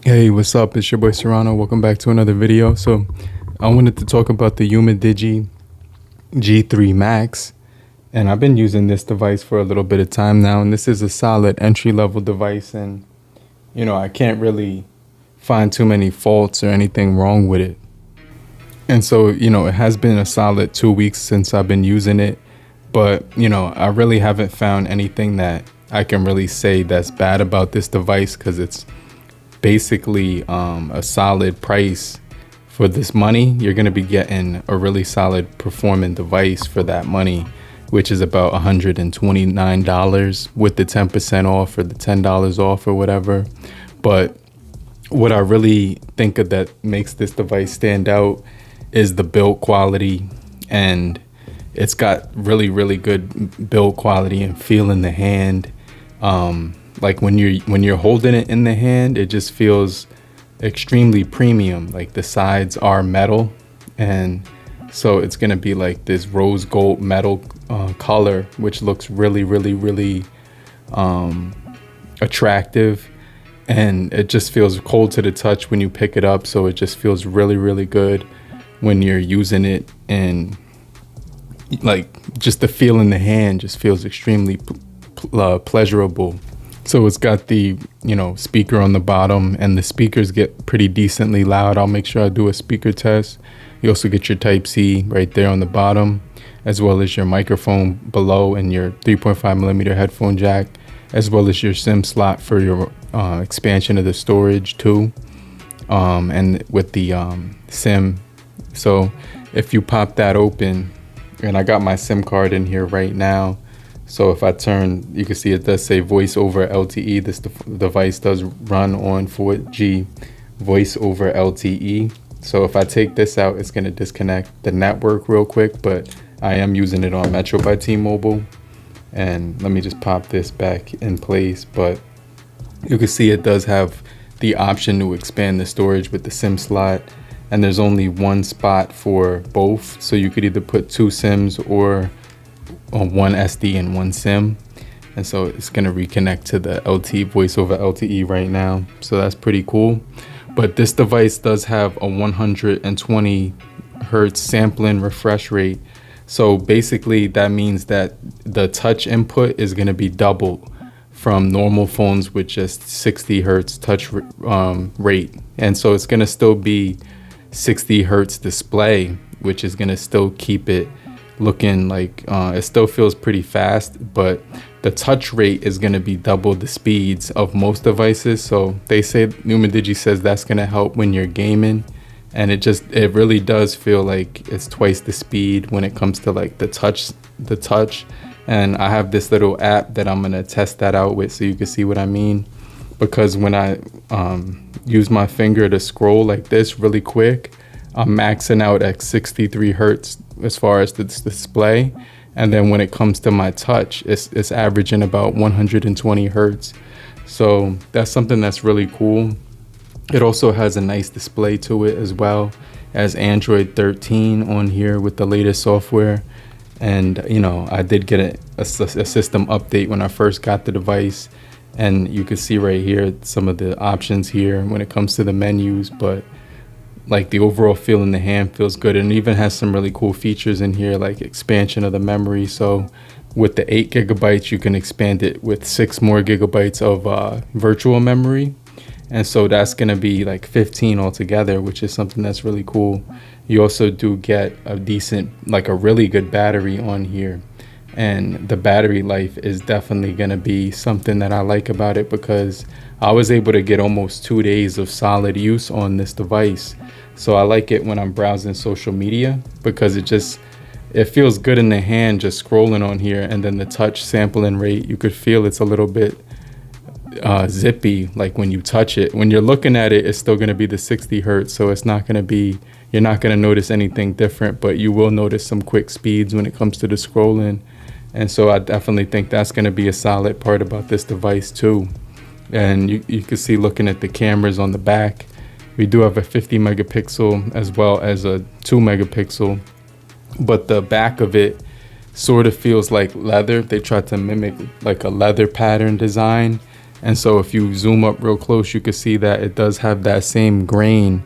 Hey, what's up? It's your boy Serrano. Welcome back to another video. So I wanted to talk about the Umidigi G3 Max, and I've been using this device for a little bit of time now, and this is a solid entry-level device, and I can't really find too many faults or anything wrong with it. And so, it has been a solid 2 weeks since I've been using it, but I really haven't found anything that I can really say that's bad about this device, because it's basically a solid price for this money. You're going to be getting a really solid performing device for that money, which is about $129 with the 10% off or the $10 off or whatever. But what I really think of that makes this device stand out is the build quality, and it's got really good build quality and feel in the hand. Like when you're holding it in the hand, it just feels extremely premium. Like the sides are metal, and so it's gonna be like this rose gold metal color, which looks really attractive, and it just feels cold to the touch when you pick it up. So it just feels really good when you're using it, and like just the feel in the hand just feels extremely pleasurable. So it's got the speaker on the bottom, and the speakers get pretty decently loud. I'll make sure I do a speaker test. You also get your Type-C right there on the bottom, as well as your microphone below and your 3.5mm headphone jack, as well as your SIM slot for your expansion of the storage too, and with the SIM. So if you pop that open, and I got my SIM card in here right now, so if I turn, you can see it does say voice over LTE. This device does run on 4G voice over LTE. So if I take this out, it's going to disconnect the network real quick, but I am using it on Metro by T-Mobile. And let me just pop this back in place. But you can see it does have the option to expand the storage with the SIM slot. And there's only one spot for both. So you could either put two SIMs or one SD and one SIM, and so it's going to reconnect to the LTE voice over LTE right now. So that's pretty cool. But this device does have a 120 hertz sampling refresh rate. So basically that means that the touch input is going to be double from normal phones with just 60 hertz touch rate. And so it's going to still be 60 hertz display, which is going to still keep it looking like it still feels pretty fast, but the touch rate is going to be double the speeds of most devices. So they say, Umidigi says, that's going to help when you're gaming, and it really does feel like it's twice the speed when it comes to like the touch. And I have this little app that I'm going to test that out with, so you can see what I mean, because when I use my finger to scroll like this really quick, I'm maxing out at 63 hertz as far as the display, and then when it comes to my touch, it's averaging about 120 hertz. So that's something that's really cool. It also has a nice display to it, as well as Android 13 on here with the latest software. And I did get a system update when I first got the device, and you can see right here some of the options here when it comes to the menus, but like the overall feel in the hand feels good, and it even has some really cool features in here, like expansion of the memory. So with the 8 gigabytes, you can expand it with 6 more gigabytes of virtual memory, and so that's going to be like 15 altogether, which is something that's really cool. You also do get a really good battery on here, and the battery life is definitely going to be something that I like about it, because I was able to get almost 2 days of solid use on this device. So I like it when I'm browsing social media, because it feels good in the hand just scrolling on here, and then the touch sampling rate, you could feel it's a little bit zippy. Like when you touch it, when you're looking at it, it's still going to be the 60 hertz, so it's not going to be, you're not going to notice anything different, but you will notice some quick speeds when it comes to the scrolling. And so I definitely think that's going to be a solid part about this device too. And you can see, looking at the cameras on the back, we do have a 50 megapixel as well as a 2 megapixel, but the back of it sort of feels like leather. They tried to mimic like a leather pattern design, And so if you zoom up real close, you can see that it does have that same grain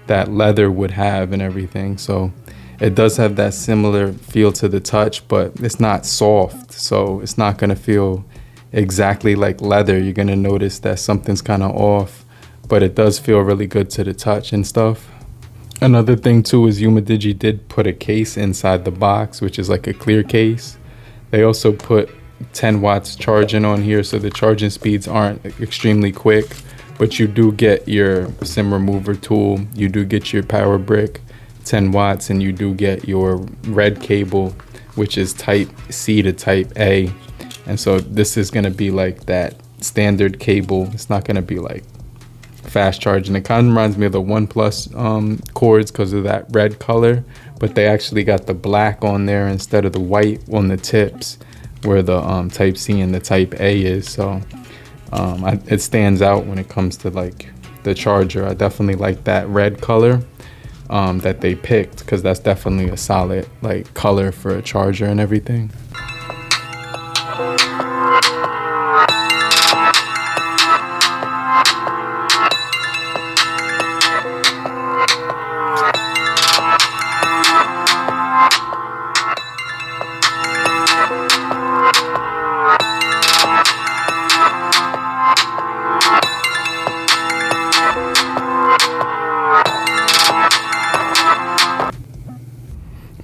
that leather would have and everything. So it does have that similar feel to the touch, but it's not soft. So it's not gonna feel exactly like leather. You're gonna notice that something's kind of off, but it does feel really good to the touch and stuff. Another thing too is Umidigi did put a case inside the box, which is like a clear case. They also put 10 watts charging on here, so the charging speeds aren't extremely quick, but you do get your SIM remover tool, you do get your power brick 10 watts, and you do get your red cable, which is type C to type A. And so this is gonna be like that standard cable. It's not gonna be like fast charging. It kind of reminds me of the OnePlus cords because of that red color, but they actually got the black on there instead of the white on the tips where the type C and the type A is. So it stands out when it comes to like the charger. I definitely like that red color that they picked, because that's definitely a solid like color for a charger and everything.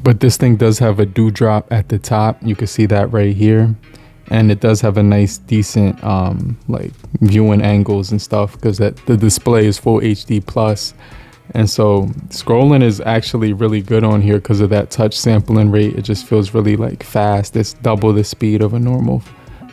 But this thing does have a dewdrop at the top. You can see that right here. And it does have a nice, decent like viewing angles and stuff, because the display is full HD plus. And so scrolling is actually really good on here because of that touch sampling rate. It just feels really like fast. It's double the speed of a normal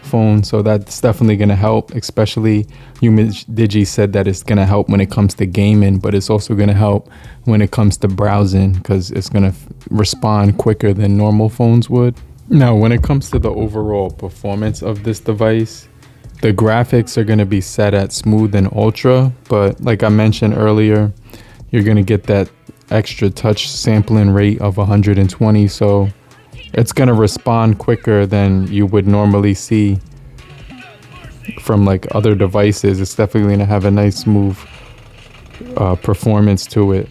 phone, so that's definitely going to help. Especially Umidigi said that it's going to help when it comes to gaming, but it's also going to help when it comes to browsing, because it's going to respond quicker than normal phones would. Now when it comes to the overall performance of this device, the graphics are going to be set at smooth and ultra, but like I mentioned earlier, you're going to get that extra touch sampling rate of 120, so it's going to respond quicker than you would normally see from like other devices. It's definitely going to have a nice smooth performance to it.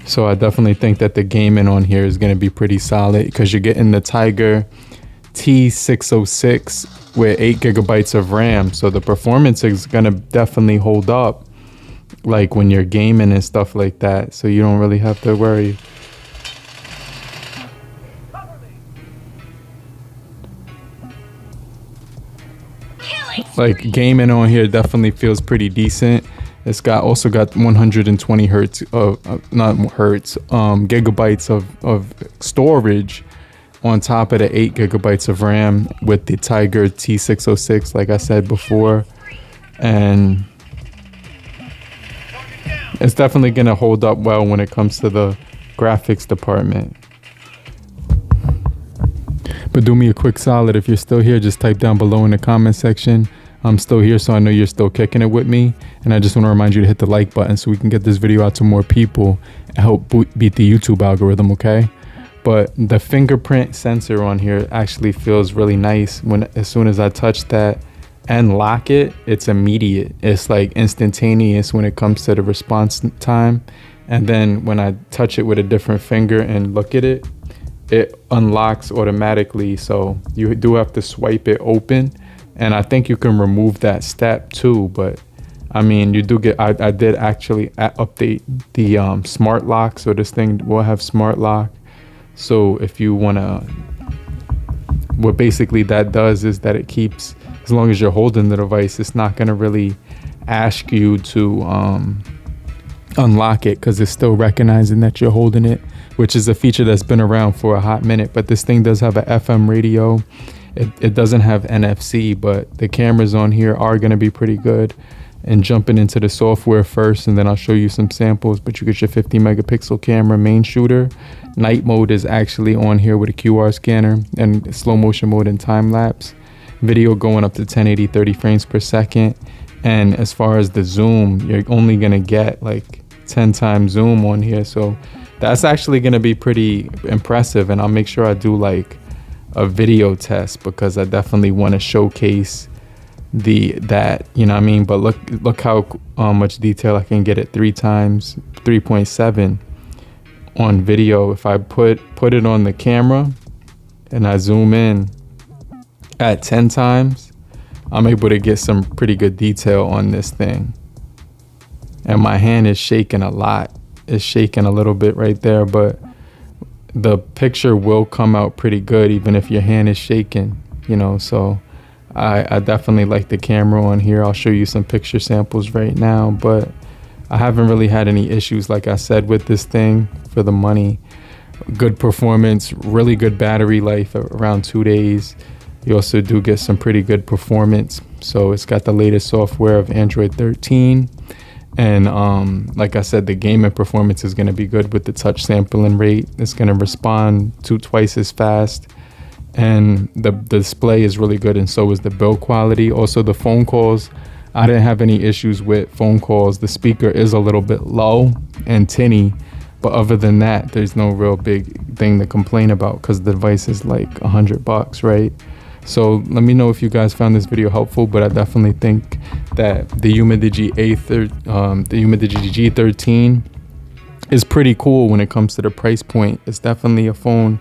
So I definitely think that the gaming on here is going to be pretty solid, because you're getting the Tiger T606 with 8 gigabytes of RAM. So the performance is going to definitely hold up like when you're gaming and stuff like that. So you don't really have to worry. Like gaming on here definitely feels pretty decent. It's also got 120 hertz gigabytes of storage on top of the 8 gigabytes of RAM with the Tiger T606, like I said before. And it's definitely gonna hold up well when it comes to the graphics department. But do me a quick solid, if you're still here, just type down below in the comment section, I'm still here, so I know you're still kicking it with me. And I just want to remind you to hit the like button so we can get this video out to more people and help beat the YouTube algorithm, okay? But the fingerprint sensor on here actually feels really nice. As soon as I touch that and lock it, it's immediate. It's like instantaneous when it comes to the response time. And then when I touch it with a different finger and look at it, it unlocks automatically. So you do have to swipe it open. And I think you can remove that step too, but I mean, you do get, I did actually update the smart lock. So this thing will have smart lock. So if you wanna, what basically that does is that it keeps, as long as you're holding the device, it's not gonna really ask you to unlock it, because it's still recognizing that you're holding it, which is a feature that's been around for a hot minute. But this thing does have an FM radio. It doesn't have NFC, but the cameras on here are going to be pretty good. And jumping into the software first, and then I'll show you some samples. But you get your 50 megapixel camera main shooter. Night mode is actually on here with a QR scanner, and slow motion mode and time lapse. Video going up to 1080 30 frames per second. And as far as the zoom, you're only going to get like 10 times zoom on here. So that's actually going to be pretty impressive. And I'll make sure I do like a video test, because I definitely want to showcase that, you know what I mean? But look how much detail I can get at 3.7 on video. If I put it on the camera and I zoom in at 10 times, I'm able to get some pretty good detail on this thing. And my hand is shaking a lot. It's shaking a little bit right there, but the picture will come out pretty good even if your hand is shaking, you know. So I definitely like the camera on here. I'll show you some picture samples right now, but I haven't really had any issues, like I said, with this thing for the money. Good performance, really good battery life, around 2 days. You also do get some pretty good performance. So it's got the latest software of Android 13. And like I said, the gaming performance is going to be good with the touch sampling rate. It's going to respond to twice as fast. And the display is really good, and so is the build quality. Also, the phone calls, I didn't have any issues with phone calls. The speaker is a little bit low and tinny, but other than that, there's no real big thing to complain about, because the device is like $100, right? So let me know if you guys found this video helpful, but I definitely think that the Umidigi G13 is pretty cool when it comes to the price point. It's definitely a phone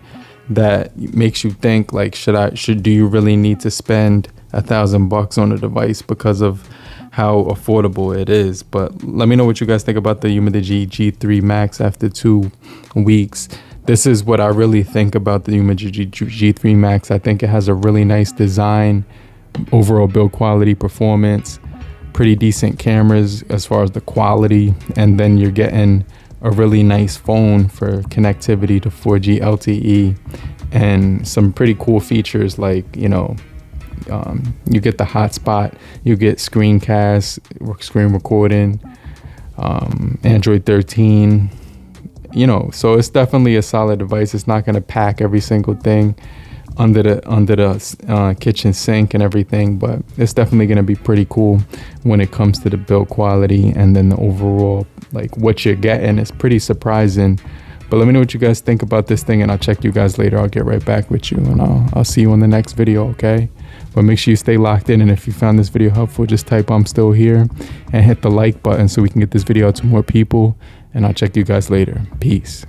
that makes you think, like, do you really need to spend $1,000 on a device because of how affordable it is? But let me know what you guys think about the Umidigi G3 Max after 2 weeks. This is what I really think about the Umidigi G3 Max. I think it has a really nice design, overall build quality, performance, pretty decent cameras as far as the quality, and then you're getting a really nice phone for connectivity to 4G LTE and some pretty cool features, like, you know, you get the hotspot, you get screencast, screen recording, Android 13, you know. So it's definitely a solid device. It's not going to pack every single thing under the kitchen sink and everything, but it's definitely going to be pretty cool when it comes to the build quality, and then the overall, like, what you're getting is pretty surprising. But let me know what you guys think about this thing, and I'll check you guys later. I'll get right back with you, and I'll see you on the next video, okay? But make sure you stay locked in, and if you found this video helpful, just type "I'm still here" and hit the like button so we can get this video out to more people, and I'll check you guys later. Peace.